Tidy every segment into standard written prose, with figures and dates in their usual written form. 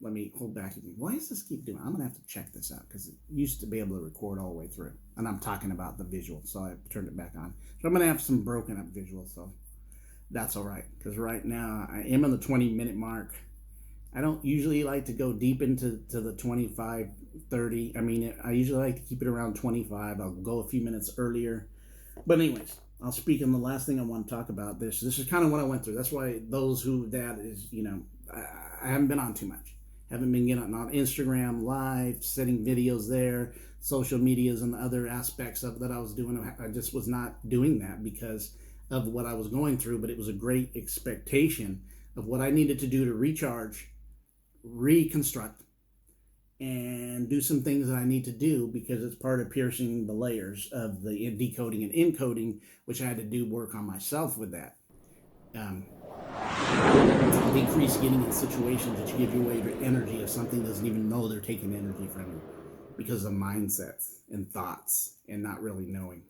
let me hold back again. Why does this keep doing? I'm gonna have to check this out because it used to be able to record all the way through, and I'm talking about the visual, so I turned it back on. So I'm gonna have some broken up visuals, so that's all right. Because right now I am on the 20-minute mark. I don't usually like to go deep into the 25, 30. I mean, I usually like to keep it around 25. I'll go a few minutes earlier. But anyways, I'll speak on the last thing I want to talk about. This is kind of what I went through. That's why those who that is, I haven't been on too much. Haven't been getting on Instagram live, setting videos there, social medias and the other aspects of that I was doing. I just was not doing that because of what I was going through, but it was a great expectation of what I needed to do to recharge, reconstruct, and do some things that I need to do because it's part of piercing the layers of the decoding and encoding, which I had to do work on myself with that. Decrease getting in situations that you give away your energy if something doesn't even know they're taking energy from you because of mindsets and thoughts and not really knowing.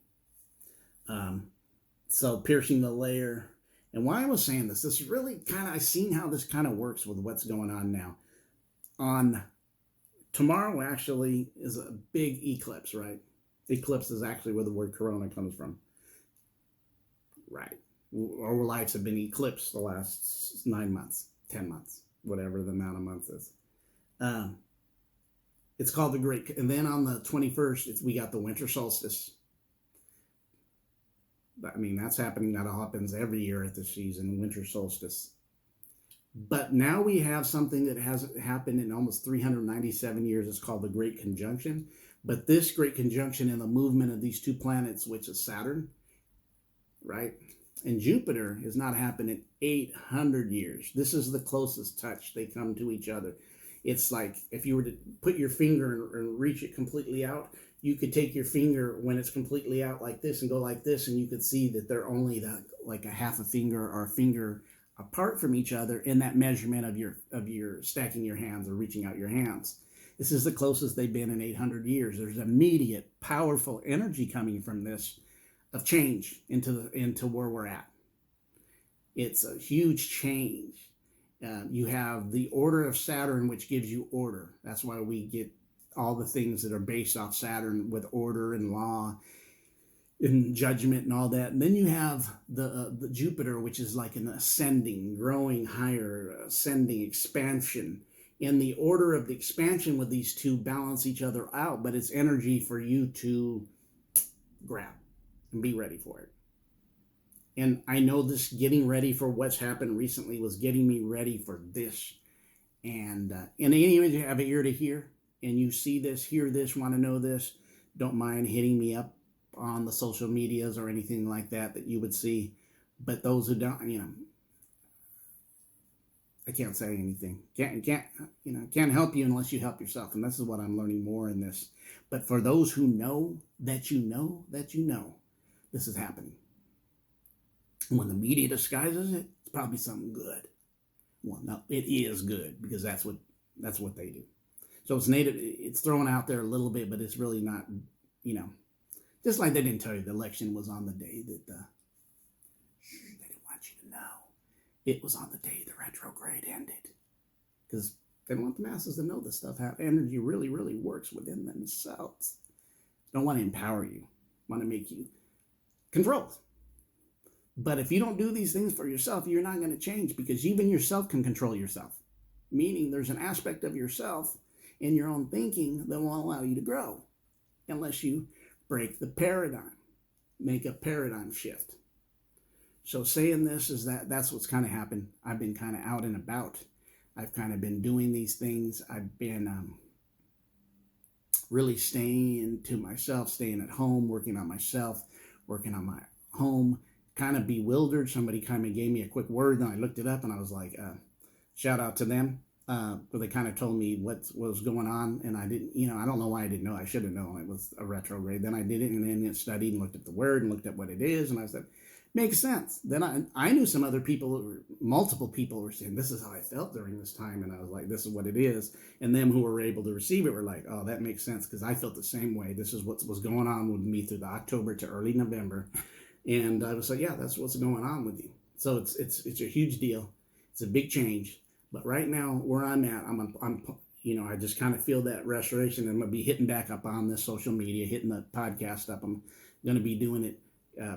So piercing the layer. And why I was saying this is really kind of, I've seen how this kind of works with what's going on now. On tomorrow actually is a big eclipse, right? Eclipse is actually where the word corona comes from. Right. Our lives have been eclipsed the last 9 months, 10 months, whatever the amount of months is. It's called the Great, and then on the 21st, we got the winter solstice. I mean, that's happening. That happens every year at this season, winter solstice. But now we have something that hasn't happened in almost 397 years. It's called the Great Conjunction. But this Great Conjunction and the movement of these two planets, which is Saturn, right? And Jupiter has not happened in 800 years. This is the closest touch they come to each other. It's like if you were to put your finger and reach it completely out, you could take your finger when it's completely out like this and go like this, and you could see that they're only like a half a finger or a finger apart from each other in that measurement of your stacking your hands or reaching out your hands. This is the closest they've been in 800 years. There's immediate, powerful energy coming from this of change into where we're at. It's a huge change. You have the order of Saturn, which gives you order. That's why we get all the things that are based off Saturn with order and law and judgment and all that. And then you have the Jupiter, which is like an ascending, growing higher, ascending expansion. And the order of the expansion with these two balance each other out, but it's energy for you to grab and be ready for it. And I know this getting ready for what's happened recently was getting me ready for this. And anyways, you have an ear to hear and you see this, hear this, want to know this, don't mind hitting me up on the social medias or anything like that you would see. But those who don't, I can't say anything. Can't help you unless you help yourself. And this is what I'm learning more in this. But for those who know that you know that you know, this is happening. When the media disguises it, it's probably something good. Well, no, it is good because that's what they do. So it's thrown out there a little bit, but it's really not, just like they didn't tell you the election was on the day that they didn't want you to know. It was on the day the retrograde ended. Because they don't want the masses to know this stuff, how energy really, really works within themselves. Don't want to empower you. Want to make you controlled. But if you don't do these things for yourself, you're not going to change because even yourself can control yourself. Meaning there's an aspect of yourself in your own thinking that won't allow you to grow unless you break the paradigm, make a paradigm shift. So saying this is that's what's kind of happened. I've been kind of out and about. I've kind of been doing these things. I've been really staying to myself, staying at home, working on myself, working on my home, kind of bewildered. Somebody kind of gave me a quick word, and I looked it up, and I was like, shout out to them. But they kind of told me what was going on, and I didn't, I don't know why I didn't know. I should have known it was a retrograde. Then I did it, and then studied and looked at the word and looked at what it is, and I said, makes sense. Then I knew some other people, multiple people were saying, this is how I felt during this time, and I was like, this is what it is. And them who were able to receive it were like, oh, that makes sense, because I felt the same way. This is what was going on with me through the October to early November. And I was like, yeah, that's what's going on with you. So it's a huge deal. It's a big change. But right now, where I'm at, I just kind of feel that restoration. I'm going to be hitting back up on this social media, hitting the podcast up. I'm going to be doing it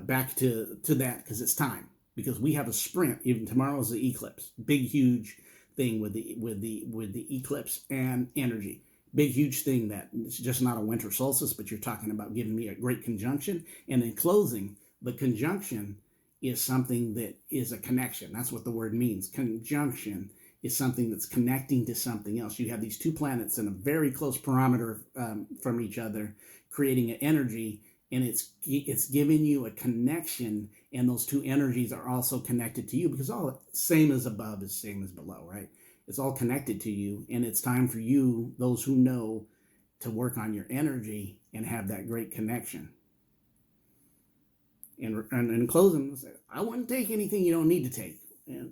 back to that because it's time. Because we have a sprint. Even tomorrow is the eclipse, big huge thing with the eclipse and energy. Big huge thing that it's just not a winter solstice, but you're talking about giving me a great conjunction. And in closing, the conjunction is something that is a connection. That's what the word means. Conjunction is something that's connecting to something else. You have these two planets in a very close parameter from each other, creating an energy, and it's giving you a connection, and those two energies are also connected to you because all same as above is same as below, right? It's all connected to you, and it's time for you, those who know, to work on your energy and have that great connection. And in closing, I wouldn't take anything you don't need to take. And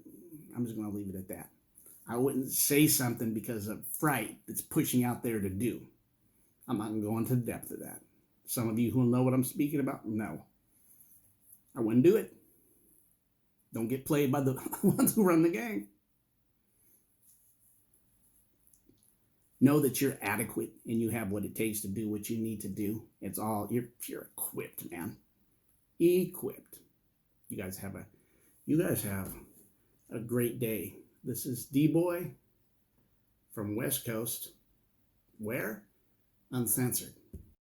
I'm just going to leave it at that. I wouldn't say something because of fright that's pushing out there to do. I'm not going to go into the depth of that. Some of you who know what I'm speaking about, no. I wouldn't do it. Don't get played by the ones who run the gang. Know that you're adequate and you have what it takes to do what you need to do. It's all, you're equipped, man. Equipped. You guys have a great day. This is D-Boy from West Coast. Where? Uncensored.